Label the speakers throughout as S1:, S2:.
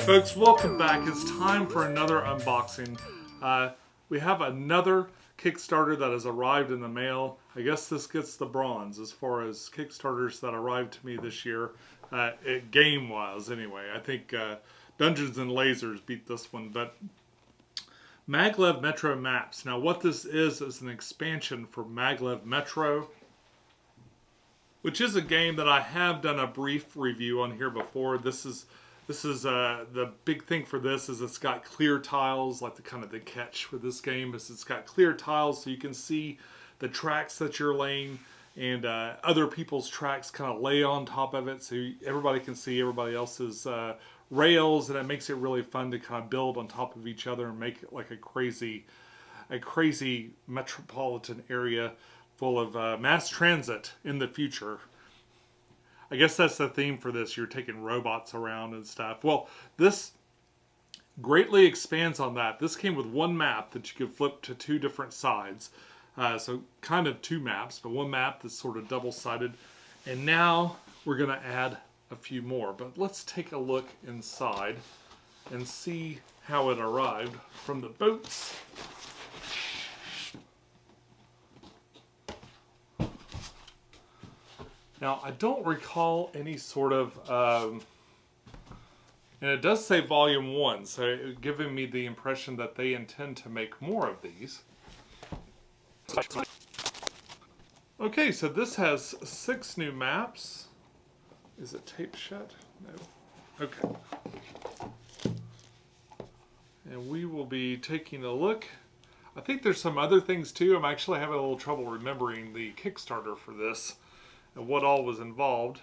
S1: Folks, welcome back. It's time for another unboxing. We have another Kickstarter that has arrived in the mail. I guess this gets the bronze as far as Kickstarters that arrived to me this year, game-wise anyway. I think Dungeons and Lasers beat this one, but MagLev Metro Maps. Now what this is an expansion for MagLev Metro, which is a game that I have done a brief review on here before. This is the big thing for this is it's got clear tiles, like the catch for this game is it's got clear tiles so you can see the tracks that you're laying and other people's tracks kind of lay on top of it so everybody can see everybody else's rails, and it makes it really fun to kind of build on top of each other and make it like a crazy metropolitan area full of mass transit in the future. I guess that's the theme for this. You're taking robots around and stuff. Well, this greatly expands on that. This came with one map that you could flip to two different sides. So kind of two maps, but one map that's sort of double-sided. And now we're going to add a few more. But let's take a look inside and see how it arrived from the boats. Now, I don't recall any sort of, and it does say Volume 1, so it's giving me the impression that they intend to make more of these. Okay, so this has 6 new maps. Is it taped shut? No. Okay. And we will be taking a look. I think there's some other things too. I'm actually having a little trouble remembering the Kickstarter for this and what all was involved.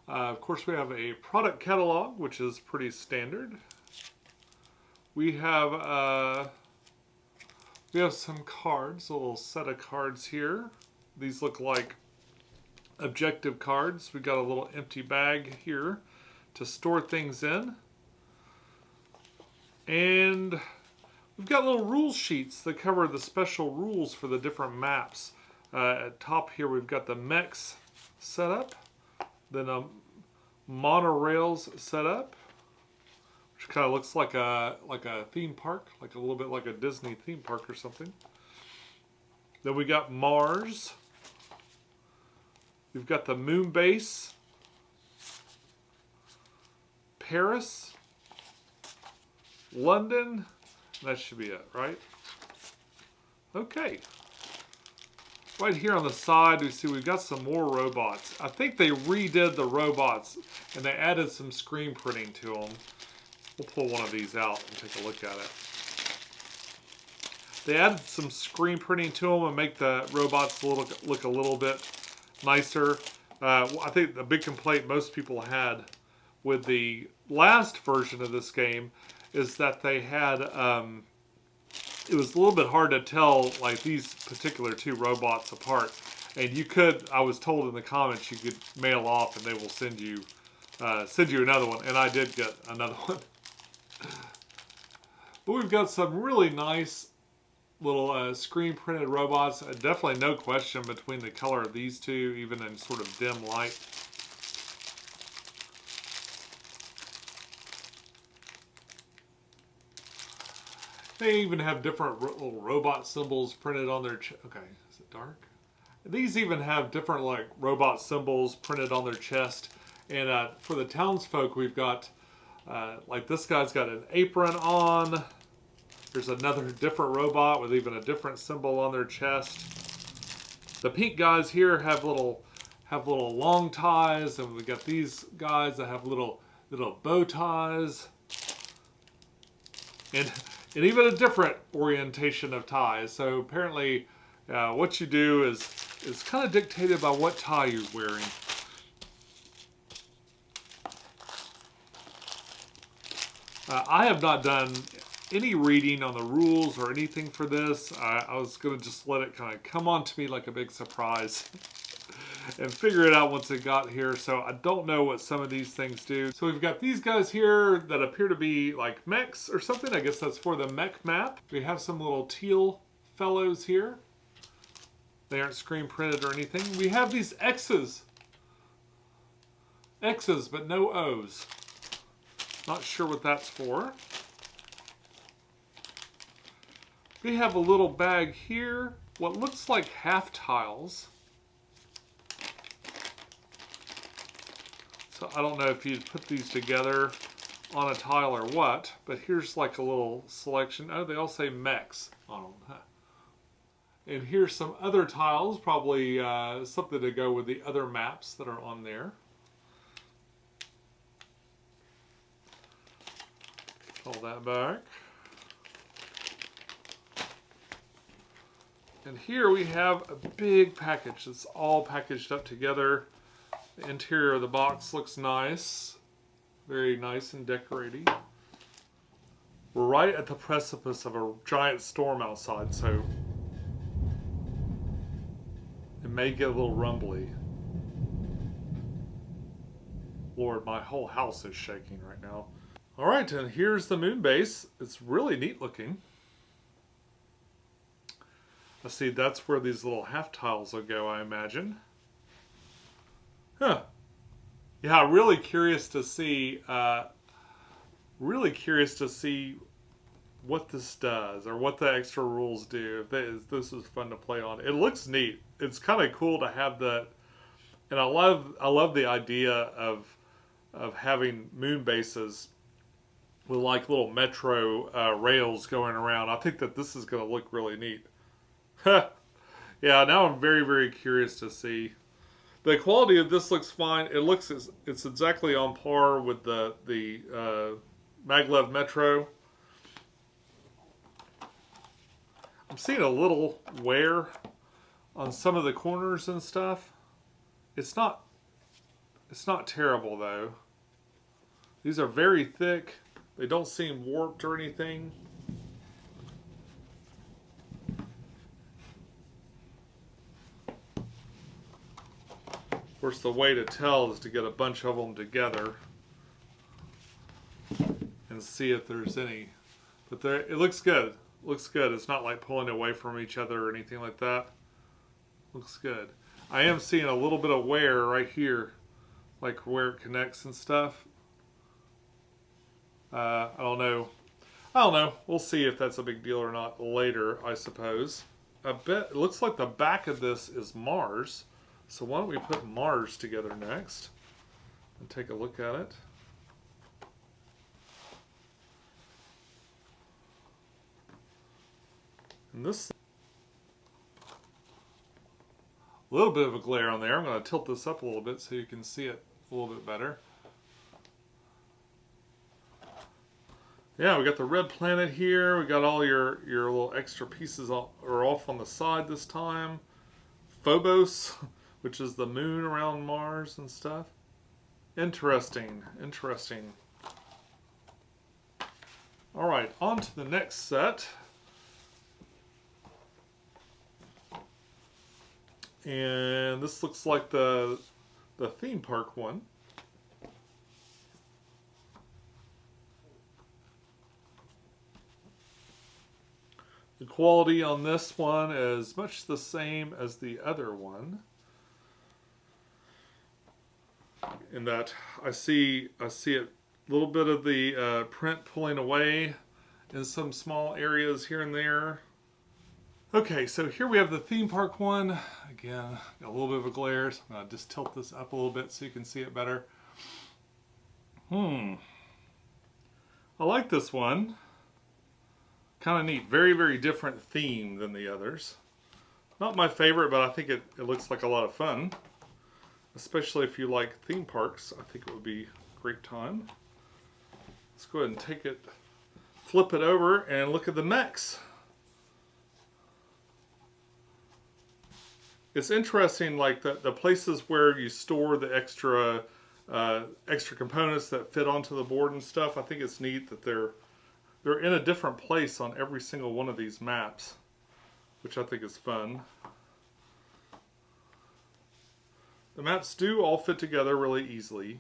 S1: Of course, we have a product catalog, which is pretty standard. We have some cards, a little set of cards here. These look like objective cards. We got a little empty bag here to store things in. And we've got little rule sheets that cover the special rules for the different maps. At top here we've got the mechs set up, then monorails set up, which kind of looks like a theme park, like a little bit like a Disney theme park or something. Then we got Mars. We've got the moon base, Paris, London. That should be it, right? Okay. Right here on the side, we see we've got some more robots. I think they redid the robots and they added some screen printing to them. We'll pull one of these out and take a look at it. They added some screen printing to them and make the robots look a little bit nicer. I think the big complaint most people had with the last version of this game is that they had it was a little bit hard to tell like these particular two robots apart, and you could, I was told in the comments, you could mail off and they will send you another one, and I did get another one. But we've got some really nice little screen printed robots. Definitely no question between the color of these two, even in sort of dim light. They even have different little robot symbols printed on their okay, is it dark? These even have different like robot symbols printed on their chest. And for the townsfolk, we've got like this guy's got an apron on. There's another different robot with even a different symbol on their chest. The pink guys here have little long ties, and we got these guys that have little bow ties. And even a different orientation of ties. So apparently what you do is kind of dictated by what tie you're wearing. I have not done any reading on the rules or anything for this. I was going to just let it kind of come on to me like a big surprise and figure it out once it got here. So I don't know what some of these things do. So we've got these guys here that appear to be like mechs or something. I guess that's for the mech map. We have some little teal fellows here. They aren't screen printed or anything. We have these X's. X's, but no O's. Not sure what that's for. We have a little bag here. What looks like half tiles. So I don't know if you'd put these together on a tile or what, but here's like a little selection. Oh, they all say mechs on them. Huh. And here's some other tiles, probably something to go with the other maps that are on there. Pull that back. And here we have a big package. It's all packaged up together. The interior of the box looks nice. Very nice and decorated. We're right at the precipice of a giant storm outside, so it may get a little rumbly. Lord, my whole house is shaking right now. Alright, and here's the moon base. It's really neat looking. Let's see, that's where these little half tiles will go, I imagine. Huh. Yeah, really curious to see what this does or what the extra rules do. If this is fun to play on. It looks neat. It's kind of cool to have that, and I love the idea of having moon bases with like little metro rails going around. I think that this is going to look really neat. Yeah, now I'm very, very curious to see. The quality of this looks fine. It's exactly on par with the MagLev Metro. I'm seeing a little wear on some of the corners and stuff. It's not terrible though. These are very thick. They don't seem warped or anything. Of course, the way to tell is to get a bunch of them together and see if there's any. But it looks good. Looks good. It's not like pulling away from each other or anything like that. Looks good. I am seeing a little bit of wear right here, like where it connects and stuff. I don't know. We'll see if that's a big deal or not later, I suppose. I bet it looks like the back of this is Mars. So why don't we put Mars together next and take a look at it. And this, a little bit of a glare on there. I'm going to tilt this up a little bit so you can see it a little bit better. Yeah, we got the red planet here. We got all your little extra pieces are off on the side this time. Phobos, which is the moon around Mars and stuff. Interesting, interesting. All right, on to the next set. And this looks like the theme park one. The quality on this one is much the same as the other one. In that I see it a little bit of the print pulling away in some small areas here and there. Okay, so here we have the theme park one. Again, got a little bit of a glare, so I'm going to just tilt this up a little bit so you can see it better. I like this one. Kind of neat. Very, very different theme than the others. Not my favorite, but I think it looks like a lot of fun. Especially if you like theme parks, I think it would be a great time. Let's go ahead and take it, flip it over, and look at the mechs. It's interesting, like the places where you store the extra components that fit onto the board and stuff. I think it's neat that they're in a different place on every single one of these maps, which I think is fun. The maps do all fit together really easily.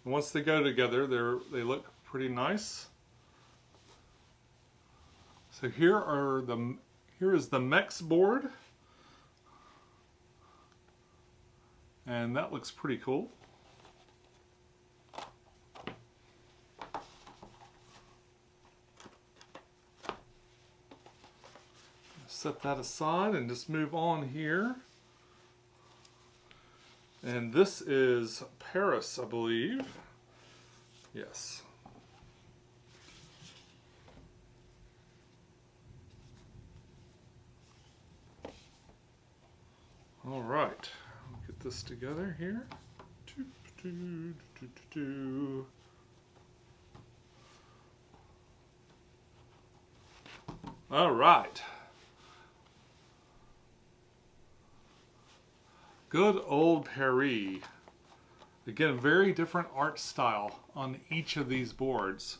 S1: And once they go together, they look pretty nice. So here is the mechs board. And that looks pretty cool. Set that aside and just move on here. And this is Paris, I believe. Yes. All right, I'll get this together here. All right. Good old Paris. Again, very different art style on each of these boards,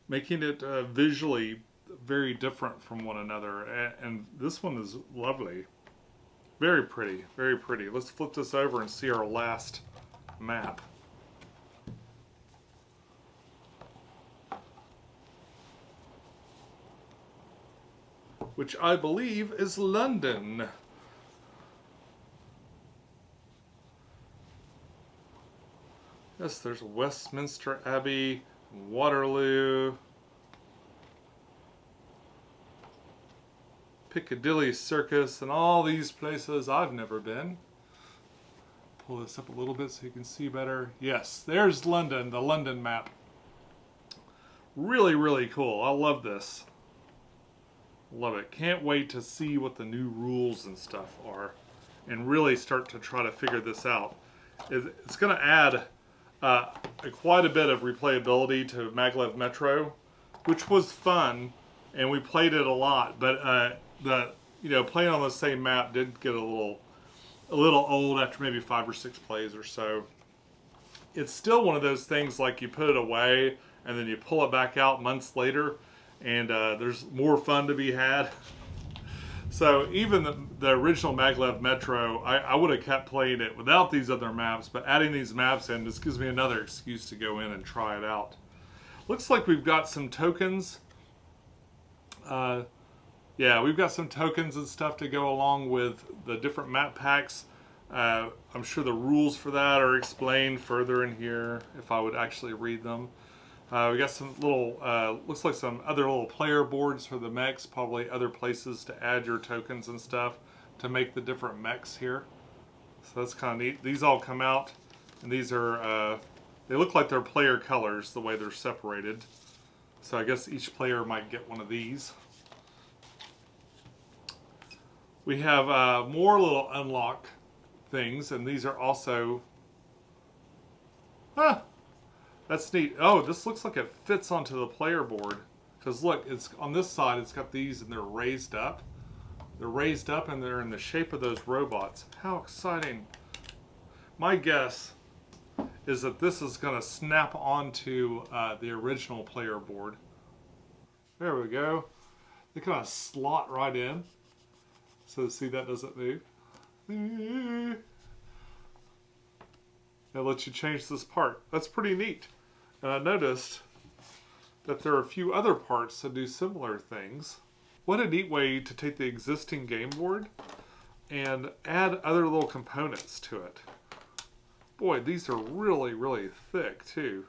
S1: making it visually very different from one another. And this one is lovely. Very pretty, very pretty. Let's flip this over and see our last map. Which I believe is London. Yes, there's Westminster Abbey, Waterloo, Piccadilly Circus, and all these places I've never been. Pull this up a little bit so you can see better. Yes, there's London, the London map. Really, really cool. I love this. Love it. Can't wait to see what the new rules and stuff are and really start to try to figure this out. It's going to add quite a bit of replayability to MagLev Metro, which was fun, and we played it a lot. But playing on the same map did get a little old after maybe 5 or 6 plays or so. It's still one of those things like you put it away and then you pull it back out months later, and there's more fun to be had. So even the original MagLev Metro, I would have kept playing it without these other maps, but adding these maps in just gives me another excuse to go in and try it out. Looks like we've got some tokens. Yeah, we've got some tokens and stuff to go along with the different map packs. I'm sure the rules for that are explained further in here if I would actually read them. We got some little, looks like some other little player boards for the mechs, probably other places to add your tokens and stuff to make the different mechs here. So that's kind of neat. These all come out, and these are, they look like they're player colors the way they're separated. So I guess each player might get one of these. We have more little unlock things, and these are also, that's neat. Oh, this looks like it fits onto the player board. Because look, it's on this side, it's got these and they're raised up. They're raised up and they're in the shape of those robots. How exciting. My guess is that this is going to snap onto the original player board. There we go. They kind of slot right in. So see, that doesn't move. It lets you change this part. That's pretty neat. And I noticed that there are a few other parts that do similar things. What a neat way to take the existing game board and add other little components to it. Boy, these are really, really thick too.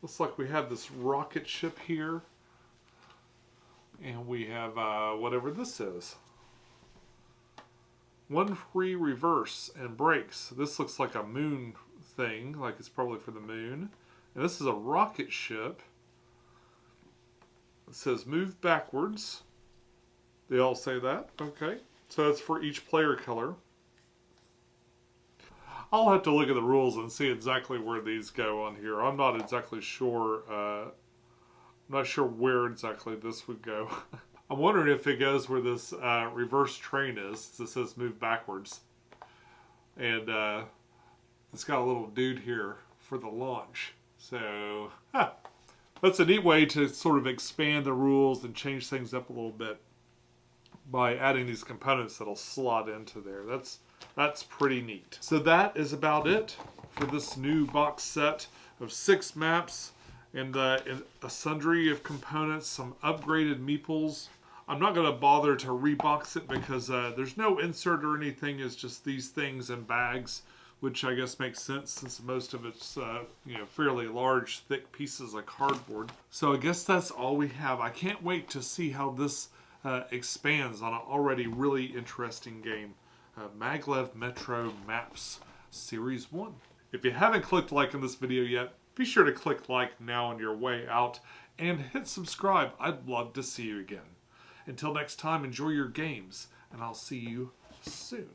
S1: Looks like we have this rocket ship here. And we have whatever this is. One free reverse and brakes. This looks like a moon thing, like it's probably for the moon. And this is a rocket ship. It says move backwards. They all say that? Okay. So that's for each player color. I'll have to look at the rules and see exactly where these go on here. I'm not exactly sure. I'm not sure where exactly this would go. I'm wondering if it goes where this reverse train is. It says move backwards. And it's got a little dude here for the launch. So, that's a neat way to sort of expand the rules and change things up a little bit by adding these components that'll slot into there. That's pretty neat. So that is about it for this new box set of 6 maps and a sundry of components, some upgraded meeples. I'm not going to bother to rebox it because there's no insert or anything. It's just these things in bags, which I guess makes sense since most of it's fairly large, thick pieces of cardboard. So I guess that's all we have. I can't wait to see how this expands on an already really interesting game. MagLev Metro Maps Series 1. If you haven't clicked like in this video yet, be sure to click like now on your way out and hit subscribe. I'd love to see you again. Until next time, enjoy your games, and I'll see you soon.